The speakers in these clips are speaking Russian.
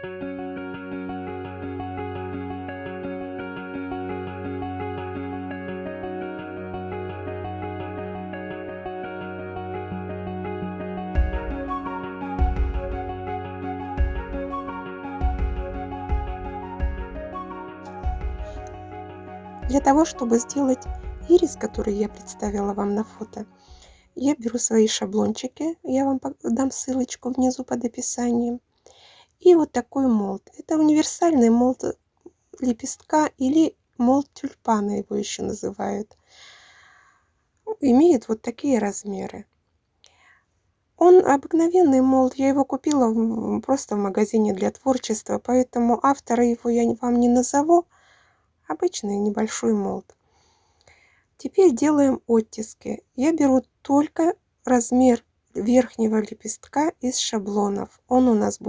Для того, чтобы сделать ирис, который я представила вам на фото, я беру свои шаблончики, я вам дам ссылочку внизу под описанием, и вот такой молд. Это универсальный молд лепестка или молд тюльпана его еще называют. Имеет вот такие размеры. Он обыкновенный молд, я его купила просто в магазине для творчества, поэтому автора его я вам не назову. Обычный небольшой молд. Теперь делаем оттиски. Я беру только размер верхнего лепестка из шаблонов. Он у нас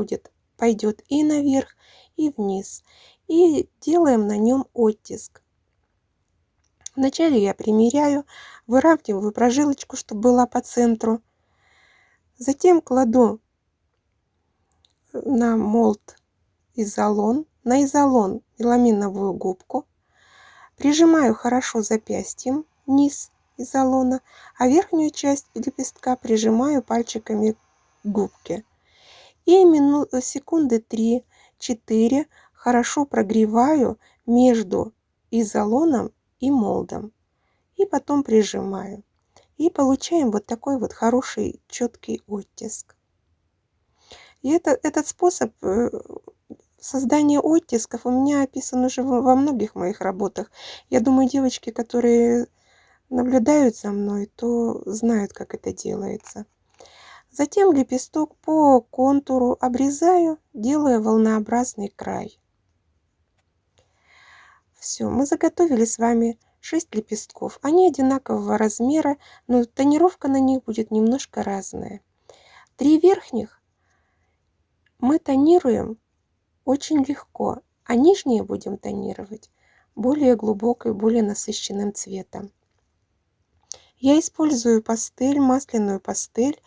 пойдет и наверх, и вниз. И делаем на нем оттиск. Вначале я примеряю, выравниваю прожилочку, чтобы была по центру. Затем кладу на молд изолон, на изолон меламиновую губку. Прижимаю хорошо запястьем низ изолона, а верхнюю часть лепестка прижимаю пальчиками к губке. И секунды 3-4 хорошо прогреваю между изолоном и молдом. И потом прижимаю. И получаем вот такой вот хороший четкий оттиск. И этот способ создание оттисков у меня описан уже во многих моих работах. Я думаю, девочки, которые наблюдают за мной, то знают, как это делается. Затем лепесток по контуру обрезаю, делая волнообразный край. Все, мы заготовили с вами 6 лепестков. Они одинакового размера, но тонировка на них будет немножко разная. 3 верхних мы тонируем очень легко, а нижние будем тонировать более глубокой, более насыщенным цветом. Я использую пастель, масляную пастель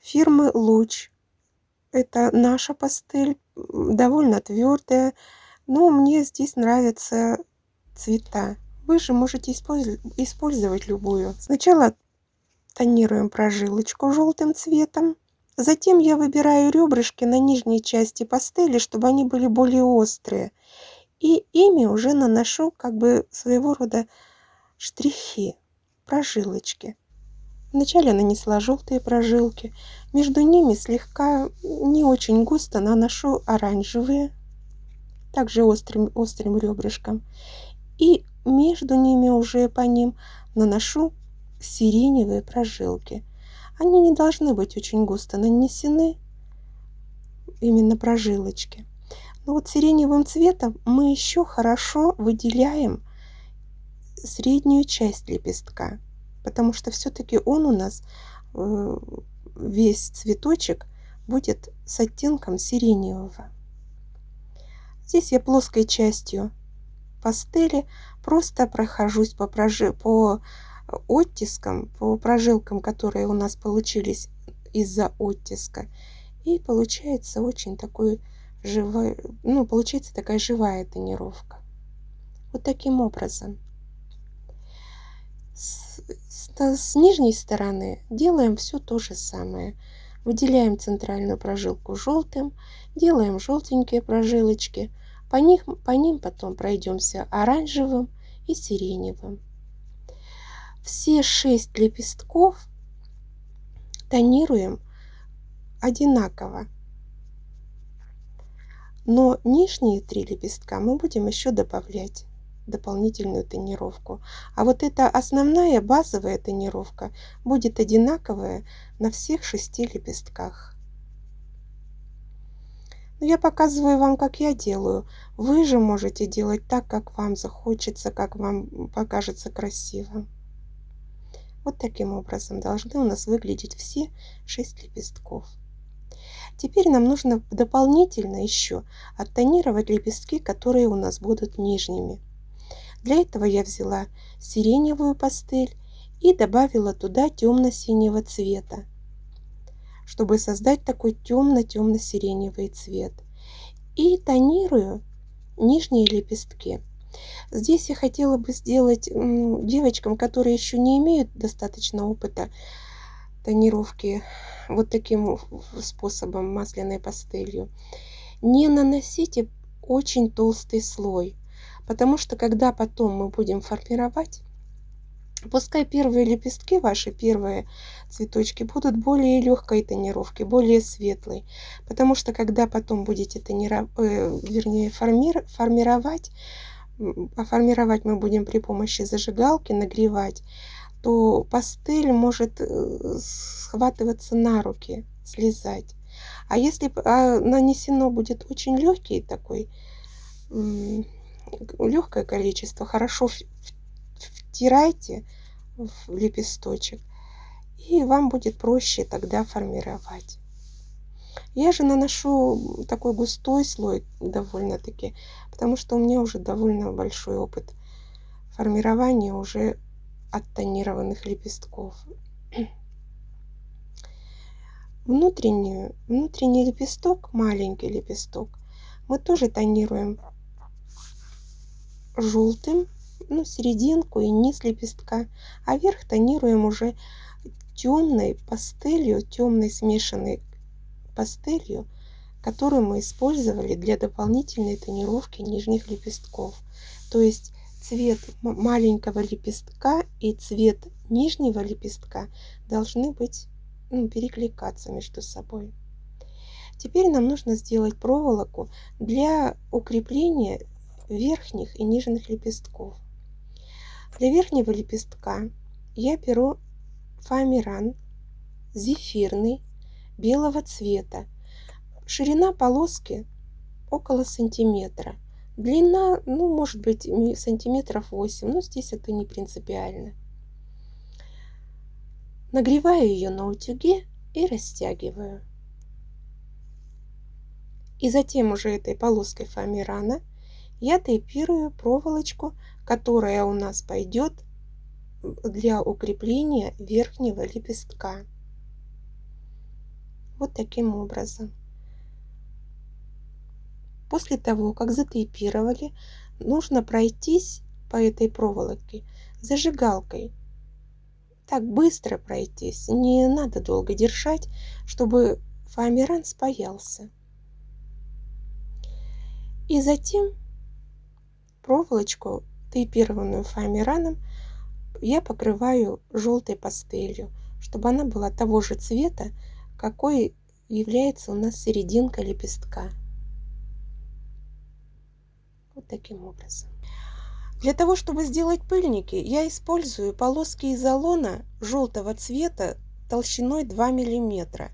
фирмы Луч. Это наша пастель, довольно твердая, но мне здесь нравятся цвета. Вы же можете использовать любую. Сначала тонируем прожилочку желтым цветом. Затем я выбираю ребрышки на нижней части пастели, чтобы они были более острые. И ими уже наношу как бы своего рода штрихи, прожилочки. Вначале нанесла желтые прожилки. Между ними слегка, не очень густо, наношу оранжевые, также острым ребрышком. И между ними уже по ним наношу сиреневые прожилки. Они не должны быть очень густо нанесены, именно прожилочки. Но вот сиреневым цветом мы еще хорошо выделяем среднюю часть лепестка, потому что все-таки он у нас, весь цветочек, будет с оттенком сиреневого. Здесь я плоской частью пастели просто прохожусь по оттискам, по прожилкам, которые у нас получились из-за оттиска. И получается очень такой живой, получается такая живая тонировка. Вот таким образом. С нижней стороны делаем все то же самое. Выделяем центральную прожилку желтым, делаем желтенькие прожилочки. По ним потом пройдемся оранжевым и сиреневым. Все 6 лепестков тонируем одинаково. Но нижние 3 лепестка мы будем еще добавлять дополнительную тонировку. А вот эта основная базовая тонировка будет одинаковая на всех 6 лепестках. Но я показываю вам, как я делаю. Вы же можете делать так, как вам захочется, как вам покажется красиво. Вот таким образом должны у нас выглядеть все 6 лепестков. Теперь нам нужно дополнительно еще оттонировать лепестки, которые у нас будут нижними. Для этого я взяла сиреневую пастель и добавила туда темно-синего цвета, чтобы создать такой темно-темно-сиреневый цвет. и тонирую нижние лепестки. Здесь я хотела бы сделать девочкам, которые еще не имеют достаточно опыта тонировки вот таким способом, масляной пастелью, не наносите очень толстый слой, потому что когда потом мы будем формировать, пускай первые лепестки, ваши первые цветочки будут более легкой тонировки, более светлой, потому что когда потом будете формировать, а формировать мы будем при помощи зажигалки, нагревать, то пастель может схватываться на руки, слезать. А если нанесено будет очень легкий такой, легкое количество, хорошо втирайте в лепесточек, и вам будет проще тогда формировать. Я же наношу такой густой слой довольно-таки, потому что у меня уже довольно большой опыт формирования уже оттонированных лепестков. Внутренний лепесток, маленький лепесток, мы тоже тонируем желтым, серединку и низ лепестка, а верх тонируем уже темной пастелью, темной смешанной пастелью, которую мы использовали для дополнительной тонировки нижних лепестков. То есть цвет маленького лепестка и цвет нижнего лепестка должны быть, перекликаться между собой. Теперь нам нужно сделать проволоку для укрепления верхних и нижних лепестков. Для верхнего лепестка я беру фоамиран зефирный белого цвета. Ширина полоски около сантиметра. Длина, может быть, сантиметров 8, но здесь это не принципиально. Нагреваю ее на утюге и растягиваю. И затем уже этой полоской фоамирана я тейпирую проволочку, которая у нас пойдет для укрепления верхнего лепестка. Вот таким образом. После того, как затейпировали, нужно пройтись по этой проволоке зажигалкой. Так быстро пройтись, не надо долго держать, чтобы фоамиран спаялся. И затем проволочку, тейпированную фоамираном, я покрываю желтой пастелью, чтобы она была того же цвета, какой является у нас серединка лепестка. Вот таким образом. Для того, чтобы сделать пыльники, я использую полоски изолона желтого цвета толщиной 2 мм.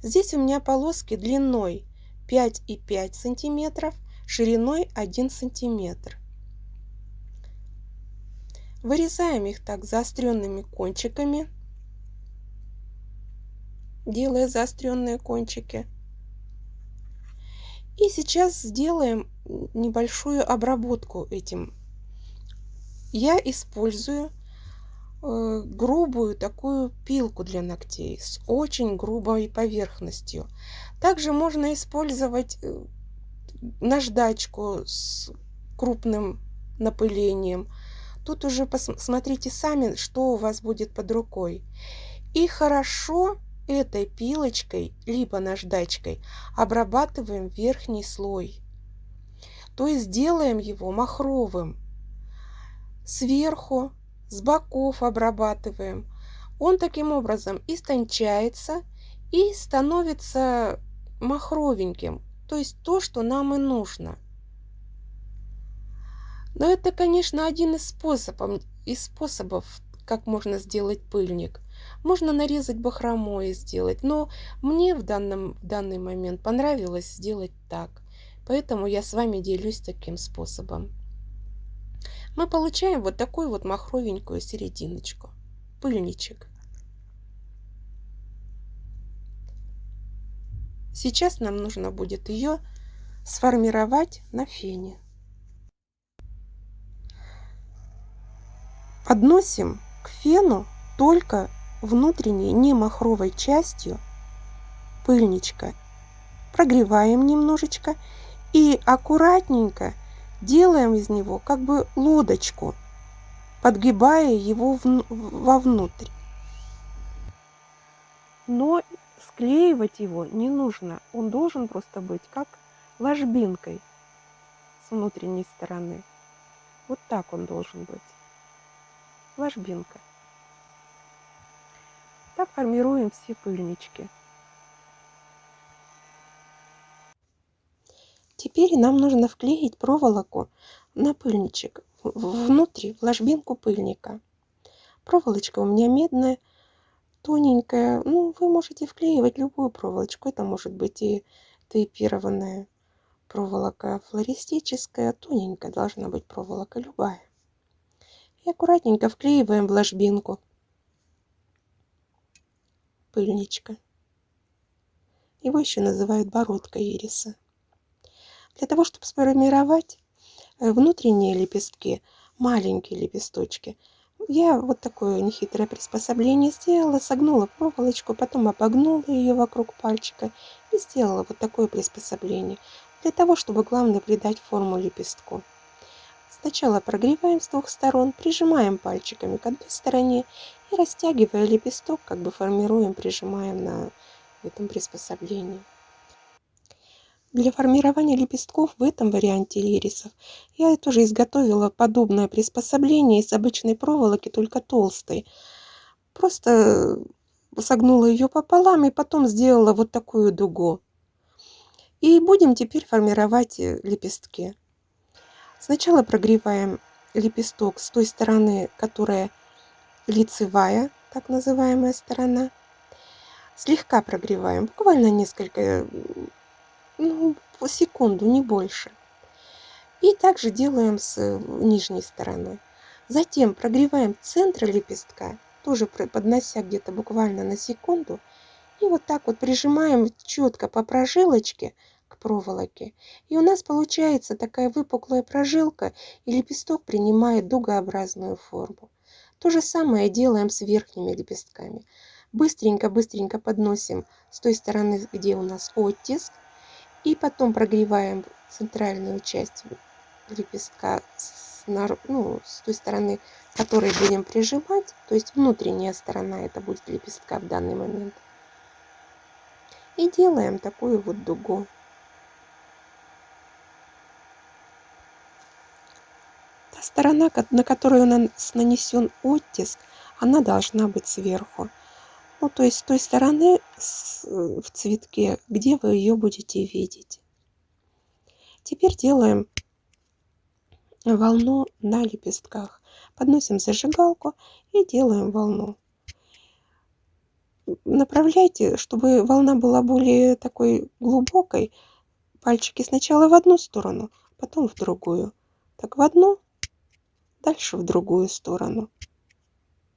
Здесь у меня полоски длиной 5,5 см, шириной 1 см. Вырезаем их так заостренными кончиками, делая заостренные кончики. И сейчас сделаем небольшую обработку этим. Я использую грубую такую пилку для ногтей с очень грубой поверхностью. Также можно использовать наждачку с крупным напылением. Тут уже посмотрите сами, что у вас будет под рукой. И хорошо этой пилочкой либо наждачкой обрабатываем верхний слой. То есть делаем его махровым. Сверху, с боков обрабатываем. Он таким образом истончается и становится махровеньким. То есть то, что нам и нужно. Но это, конечно, один из способов, как можно сделать пыльник. Можно нарезать бахрому и сделать. Но мне в данный момент понравилось сделать так. Поэтому я с вами делюсь таким способом. Мы получаем вот такую вот махровенькую серединочку. Пыльничек. Сейчас нам нужно будет ее сформировать на фене. Подносим к фену только внутренней немахровой частью пыльничка. Прогреваем немножечко И аккуратненько делаем из него как бы лодочку, подгибая его вовнутрь. Но склеивать его не нужно. Он должен просто быть как ложбинкой с внутренней стороны. Вот так он должен быть. Ложбинка. Так формируем все пыльнички. Теперь нам нужно вклеить проволоку на пыльничек, внутри, в ложбинку пыльника. Проволочка у меня медная, тоненькая. Ну, вы можете вклеивать любую проволочку. Это может быть и тейпированная проволока флористическая. Тоненькая должна быть проволока любая. И аккуратненько вклеиваем в ложбинку пыльничка. Его еще называют бородка ириса. Для того, чтобы сформировать внутренние лепестки, маленькие лепесточки, я вот такое нехитрое приспособление сделала, согнула проволочку, потом обогнула ее вокруг пальчика и сделала вот такое приспособление, для того, чтобы главное придать форму лепестку. Сначала прогреваем с двух сторон, прижимаем пальчиками к одной стороне и, растягивая лепесток, как бы формируем, прижимаем на этом приспособлении. Для формирования лепестков в этом варианте ирисов я тоже изготовила подобное приспособление из обычной проволоки, только толстой. Просто согнула ее пополам и потом сделала вот такую дугу. И будем теперь формировать лепестки. Сначала прогреваем лепесток с той стороны, которая лицевая, так называемая сторона. Слегка прогреваем, буквально несколько, секунду, не больше. И также делаем с нижней стороны. Затем прогреваем центр лепестка, тоже поднося где-то буквально на секунду. И вот так вот прижимаем четко по прожилочке к проволоке. И у нас получается такая выпуклая прожилка, и лепесток принимает дугообразную форму. То же самое делаем с верхними лепестками. Быстренько-быстренько подносим с той стороны, где у нас оттиск, и потом прогреваем центральную часть лепестка с той стороны, которой будем прижимать, то есть внутренняя сторона, это будет лепестка в данный момент. И делаем такую вот дугу. Та сторона, на которую у нас нанесен оттиск, она должна быть сверху. Ну, то есть с той стороны в цветке, где вы ее будете видеть. Теперь делаем волну на лепестках. Подносим зажигалку и делаем волну. Направляйте, чтобы волна была более такой глубокой. Пальчики сначала в одну сторону, потом в другую. Так в одну, дальше в другую сторону.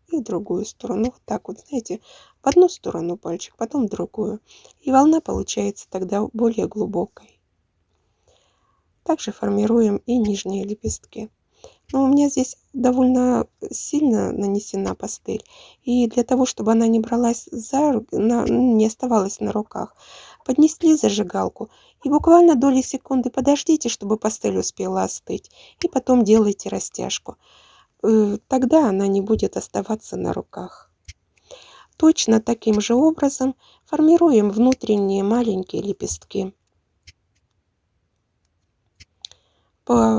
И в другую сторону. Вот так вот, знаете, в одну сторону пальчик, потом в другую. И волна получается тогда более глубокой. Также формируем и нижние лепестки. Но у меня здесь довольно сильно нанесена пастель. И для того, чтобы она не бралась не оставалась на руках, поднесли зажигалку и буквально доли секунды подождите, чтобы пастель успела остыть. И потом делайте растяжку. Тогда она не будет оставаться на руках. Точно таким же образом формируем внутренние маленькие лепестки,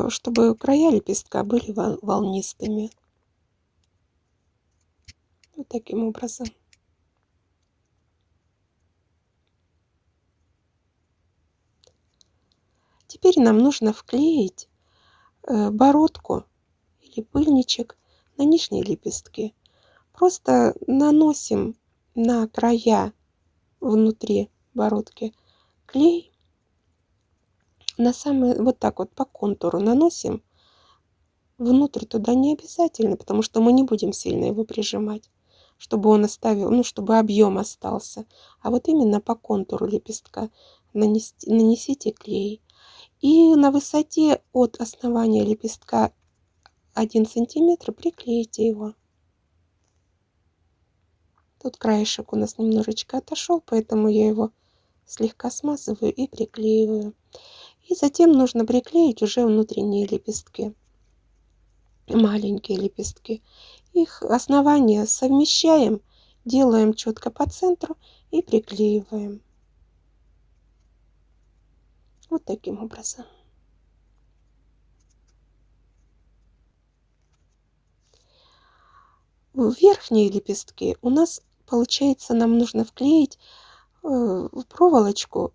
чтобы края лепестка были волнистыми. Вот таким образом. Теперь нам нужно вклеить бородку или пыльничек на нижние лепестки. Просто наносим на края внутри бородки клей. Вот так вот по контуру наносим. Внутрь туда не обязательно, потому что мы не будем сильно его прижимать, чтобы он оставил, чтобы объем остался. А вот именно по контуру лепестка нанесите клей. И на высоте от основания лепестка 1 сантиметр приклейте его. Тут краешек у нас немножечко отошел, поэтому я его слегка смазываю и приклеиваю. И затем нужно приклеить уже внутренние лепестки, маленькие лепестки. Их основание совмещаем, делаем четко по центру и приклеиваем. Вот таким образом. Верхние лепестки у нас, получается, нам нужно вклеить проволочку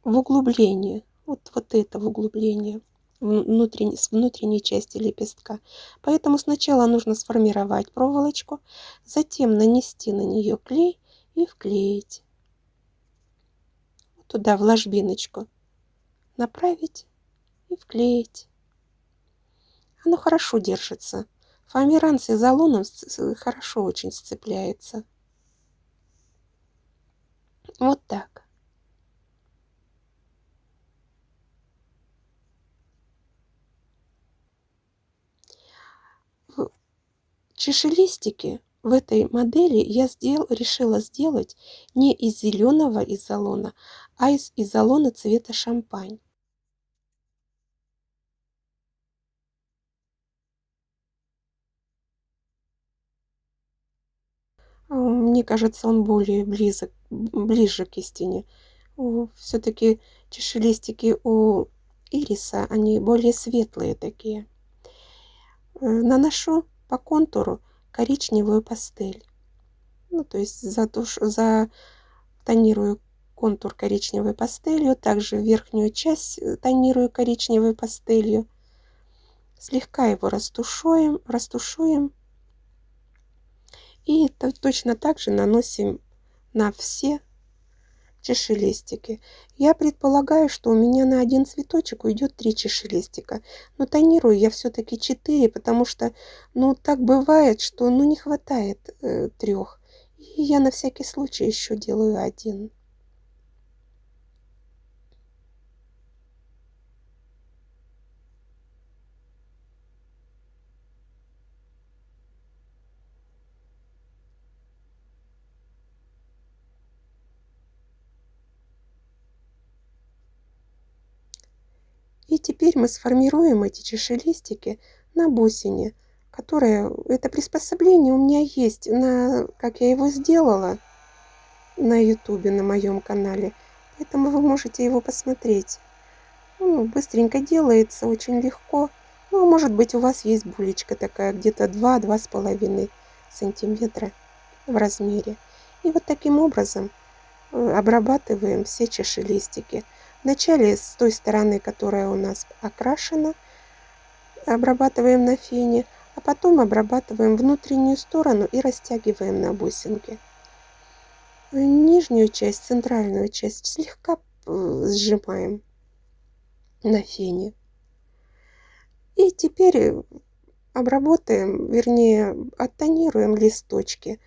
в углубление. Вот это в углубление с внутренней части лепестка. Поэтому сначала нужно сформировать проволочку, затем нанести на нее клей и вклеить. Туда в ложбиночку направить и вклеить. Оно хорошо держится. Фоамиран с изолоном хорошо очень сцепляется. Вот так. Чашелистики в этой модели я решила сделать не из зеленого изолона, а из изолона цвета шампань. Мне кажется, он более ближе к истине. Все-таки чашелистики у ириса, они более светлые такие. Наношу по контуру коричневую пастель. То есть затонирую контур коричневой пастелью, также верхнюю часть тонирую коричневой пастелью. Слегка его растушуем. И точно так же наносим на все чашелистики. Я предполагаю, что у меня на один цветочек уйдет 3 чашелистика. Но тонирую я все-таки 4, потому что, так бывает, что, не хватает 3. И я на всякий случай еще делаю 1. И теперь мы сформируем эти чашелистики на бусине, это приспособление у меня есть, как я его сделала на ютубе, на моем канале. Поэтому вы можете его посмотреть. Быстренько делается, очень легко. А может быть, у вас есть булечка такая, где-то 2-2,5 сантиметра в размере. И вот таким образом обрабатываем все чашелистики. Вначале с той стороны, которая у нас окрашена, обрабатываем на фене, а потом обрабатываем внутреннюю сторону и растягиваем на бусинки. Нижнюю часть, центральную часть слегка сжимаем на фене. И теперь обработаем, вернее, оттонируем листочки.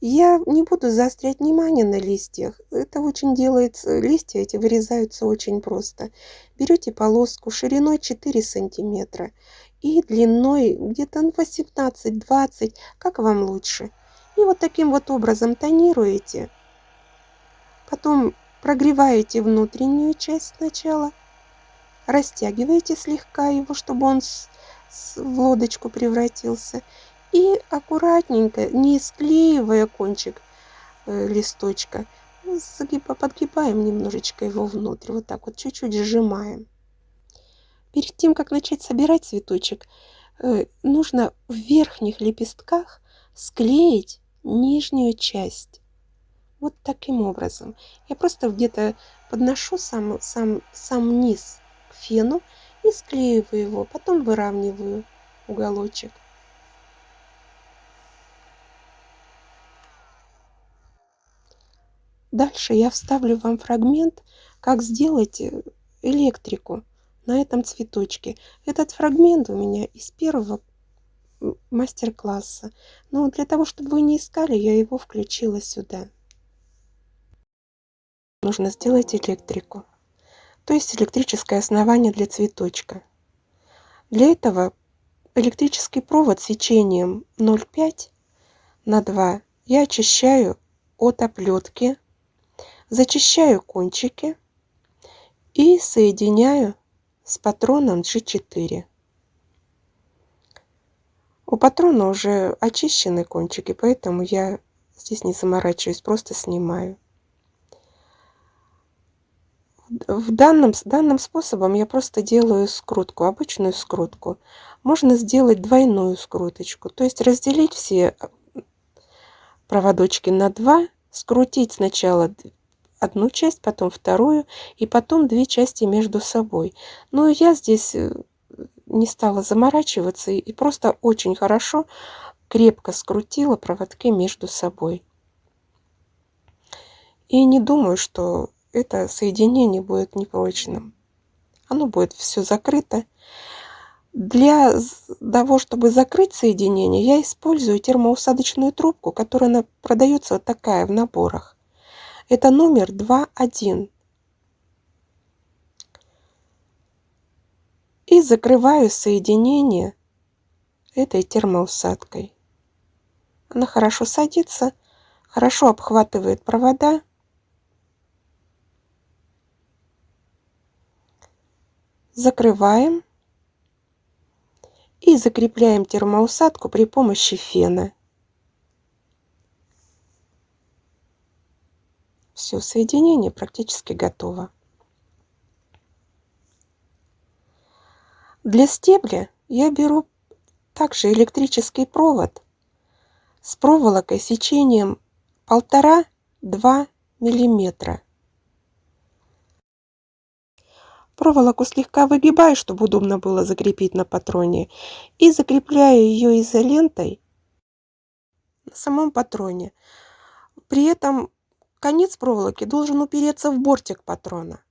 Я не буду заострять внимание на листьях. Это очень делается, листья эти вырезаются очень просто. Берете полоску шириной 4 сантиметра и длиной где-то 18-20, как вам лучше. И вот таким вот образом тонируете. Потом прогреваете внутреннюю часть сначала. Растягиваете слегка его, чтобы он в лодочку превратился. И аккуратненько, не склеивая кончик листочка, подгибаем немножечко его внутрь. Вот так вот, чуть-чуть сжимаем. Перед тем, как начать собирать цветочек, нужно в верхних лепестках склеить нижнюю часть. Вот таким образом. Я просто где-то подношу сам низ к фену и склеиваю его. Потом выравниваю уголочек. Дальше я вставлю вам фрагмент, как сделать электрику на этом цветочке. Этот фрагмент у меня из первого мастер-класса. Но для того, чтобы вы не искали, я его включила сюда. Нужно сделать электрику, то есть электрическое основание для цветочка. Для этого электрический провод сечением 0,5 на 2 я очищаю от оплетки, зачищаю кончики И соединяю с патроном G4. У патрона уже очищены кончики, поэтому я здесь не заморачиваюсь, просто снимаю. Данным способом я просто делаю скрутку, обычную скрутку. Можно сделать двойную скруточку, то есть разделить все проводочки на два, скрутить сначала одну часть, потом вторую, и потом две части между собой. Но я здесь не стала заморачиваться и просто очень хорошо, крепко скрутила проводки между собой. И не думаю, что это соединение будет непрочным. Оно будет все закрыто. Для того, чтобы закрыть соединение, я использую термоусадочную трубку, которая продается вот такая в наборах. Это номер 2.1. И закрываю соединение этой термоусадкой. Она хорошо садится, хорошо обхватывает провода. Закрываем и закрепляем термоусадку при помощи фена. Все, соединение практически готово. Для стебля я беру также электрический провод с проволокой сечением 1,5–2 мм. Проволоку слегка выгибаю, чтобы удобно было закрепить на патроне, и закрепляю ее изолентой на самом патроне. При этом конец проволоки должен упереться в бортик патрона.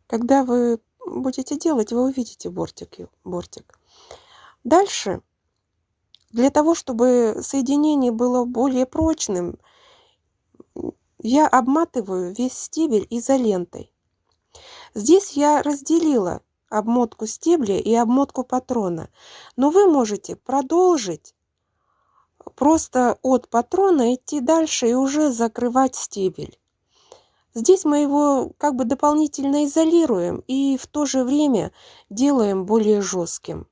Когда вы будете делать, вы увидите бортик. Дальше, для того, чтобы соединение было более прочным, я обматываю весь стебель изолентой. Здесь я разделила обмотку стебля и обмотку патрона, но вы можете продолжить просто от патрона идти дальше и уже закрывать стебель. Здесь мы его как бы дополнительно изолируем и в то же время делаем более жестким.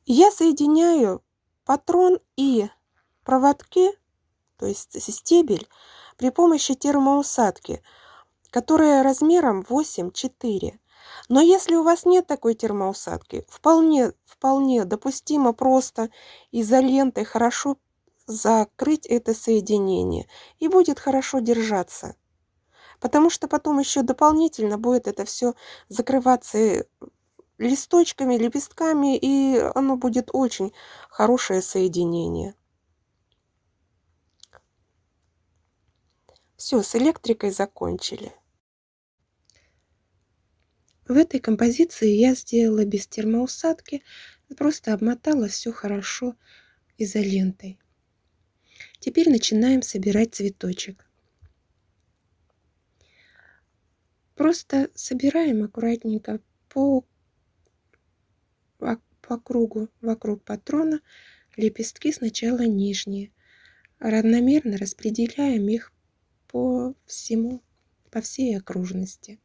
Я соединяю патрон и проводки, то есть стебель, при помощи термоусадки, которая размером 8,4. Но если у вас нет такой термоусадки, вполне допустимо просто изолентой хорошо закрыть это соединение, и будет хорошо держаться. Потому что потом еще дополнительно будет это все закрываться листочками, лепестками, и оно будет очень хорошее соединение. Все, с электрикой закончили. В этой композиции я сделала без термоусадки, просто обмотала все хорошо изолентой. Теперь начинаем собирать цветочек. Просто собираем аккуратненько по кругу, вокруг патрона, лепестки сначала нижние. Равномерно распределяем их по всей окружности.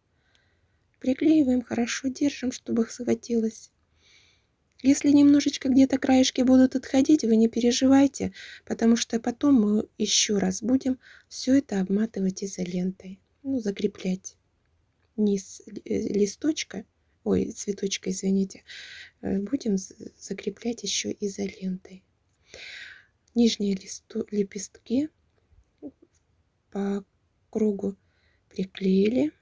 Приклеиваем, хорошо держим, чтобы их схватилось. Если немножечко где-то краешки будут отходить, вы не переживайте, потому что потом мы еще раз будем все это обматывать изолентой. Закреплять низ цветочка, извините, будем закреплять еще изолентой. Нижние лепестки по кругу приклеили.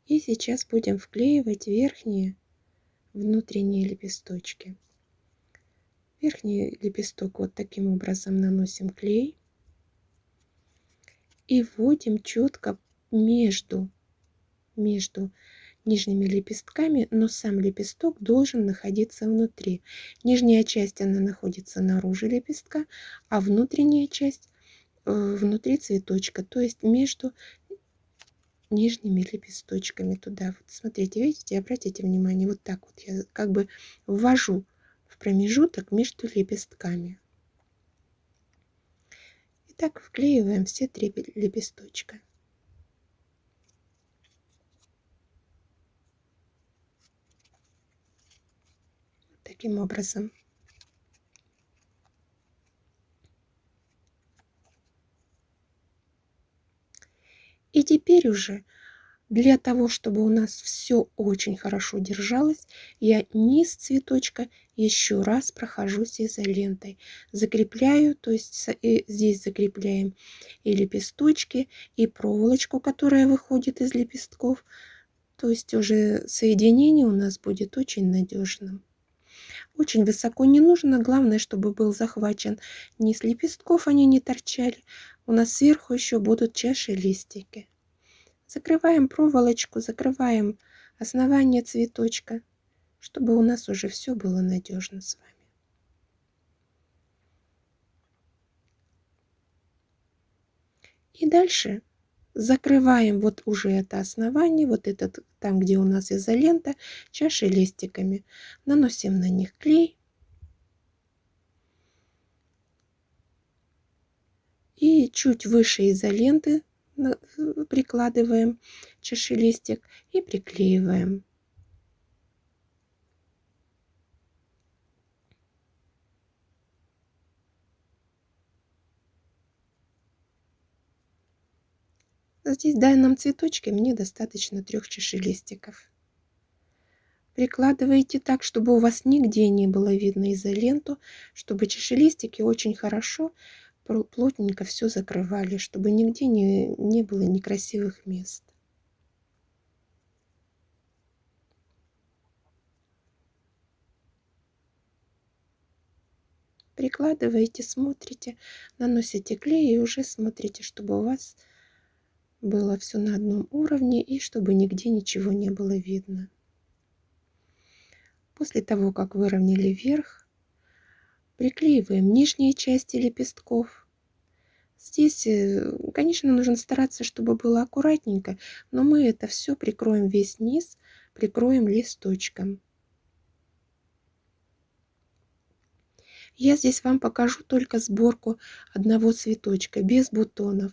И сейчас будем вклеивать верхние внутренние лепесточки. Верхний лепесток вот таким образом наносим клей и вводим четко между нижними лепестками, но сам лепесток должен находиться внутри. Нижняя часть, она находится наружу лепестка, а внутренняя часть внутри цветочка, то есть между нижними лепесточками туда. Вот смотрите, видите, обратите внимание, вот так вот я как бы ввожу в в промежуток между лепестками. И так вклеиваем все 3 лепесточка. Таким образом. И теперь уже для того, чтобы у нас все очень хорошо держалось, я низ цветочка еще раз прохожусь изолентой. Закрепляю, то есть здесь закрепляем и лепесточки, и проволочку, которая выходит из лепестков. То есть уже соединение у нас будет очень надежным. Очень высоко не нужно, главное, чтобы был захвачен низ лепестков, они не торчали. У нас сверху еще будут чаши листики. Закрываем проволочку, закрываем основание цветочка, чтобы у нас уже все было надежно с вами. И дальше закрываем вот уже это основание, вот этот, там, где у нас изолента, чаши листиками. Наносим на них клей. И чуть выше изоленты прикладываем чашелистик и приклеиваем. Здесь в данном цветочке мне достаточно 3 чашелистиков. Прикладываете так, чтобы у вас нигде не было видно изоленту, чтобы чашелистики очень хорошо, плотненько все закрывали, чтобы нигде не было некрасивых мест. Прикладываете, смотрите, наносите клей и уже смотрите, чтобы у вас было все на одном уровне и чтобы нигде ничего не было видно. После того, как выровняли верх, приклеиваем нижние части лепестков. Здесь, конечно, нужно стараться, чтобы было аккуратненько, но мы это все прикроем, весь низ прикроем листочком. Я здесь вам покажу только сборку одного цветочка, без бутонов.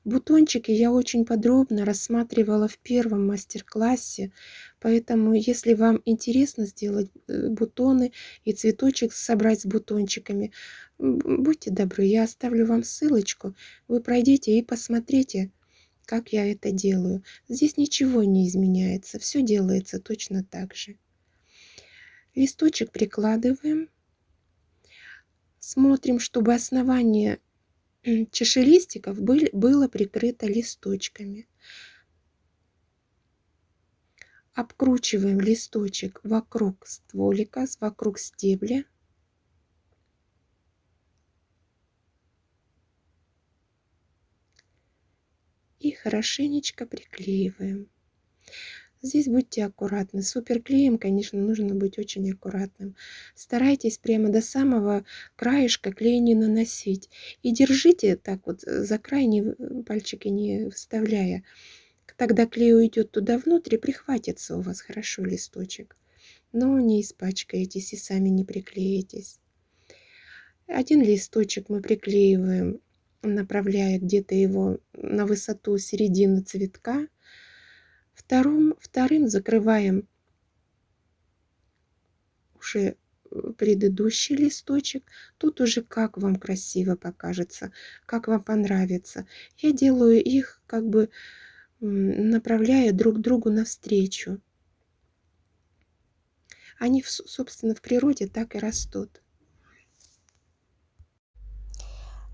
Бутончики я очень подробно рассматривала в первом мастер-классе, поэтому если вам интересно сделать бутоны и цветочек собрать с бутончиками, будьте добры, я оставлю вам ссылочку, вы пройдите и посмотрите, как я это делаю. Здесь ничего не изменяется, все делается точно так же. Листочек прикладываем. Смотрим, чтобы основание чашелистиков было прикрыто листочками. Обкручиваем листочек вокруг стволика, вокруг стебля. И хорошенечко приклеиваем. Здесь будьте аккуратны. Суперклеем, конечно, нужно быть очень аккуратным. Старайтесь прямо до самого краешка клей не наносить. И держите так вот за край, пальчики не вставляя. Тогда клей уйдет туда внутрь и прихватится у вас хорошо листочек. Но не испачкаетесь и сами не приклеитесь. Один листочек мы приклеиваем, направляя где-то его на высоту середины цветка. Вторым закрываем уже предыдущий листочек. Тут уже как вам красиво покажется, как вам понравится. Я делаю их как бы направляя друг другу навстречу. Они, собственно, в природе так и растут.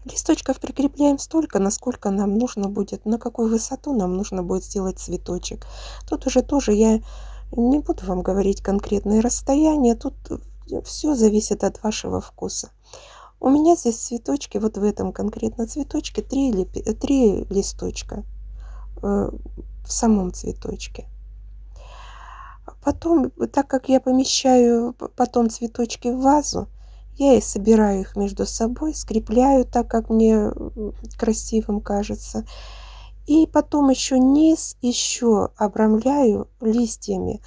Листочков прикрепляем столько, насколько нам нужно будет, на какую высоту нам нужно будет сделать цветочек. Тут уже тоже я не буду вам говорить конкретные расстояния, тут все зависит от вашего вкуса. У меня здесь цветочки, вот в этом конкретно цветочке 3 листочка в самом цветочке. Потом, так как я помещаю потом цветочки в вазу, я и собираю их между собой, скрепляю так, как мне красивым кажется. И потом еще низ еще обрамляю листьями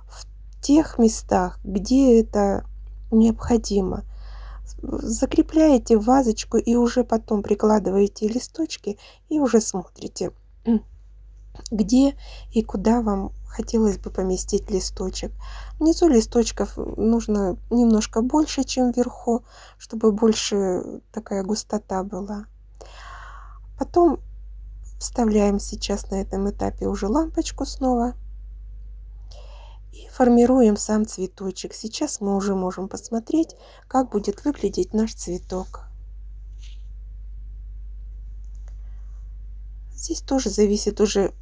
в тех местах, где это необходимо. Закрепляете в вазочку и уже потом прикладываете листочки и уже смотрите, где и куда вам хотелось бы поместить листочек. Внизу листочков нужно немножко больше, чем вверху, чтобы больше такая густота была. Потом вставляем сейчас на этом этапе уже лампочку снова и формируем сам цветочек. Сейчас мы уже можем посмотреть, как будет выглядеть наш цветок. Здесь тоже зависит уже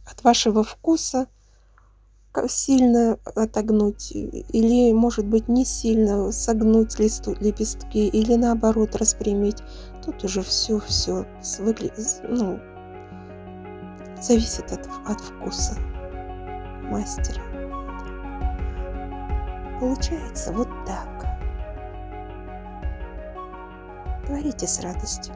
от вашего вкуса, как сильно отогнуть или, может быть, не сильно согнуть лепестки или наоборот распрямить. Тут уже все зависит от вкуса мастера. Получается вот так. Творите с радостью.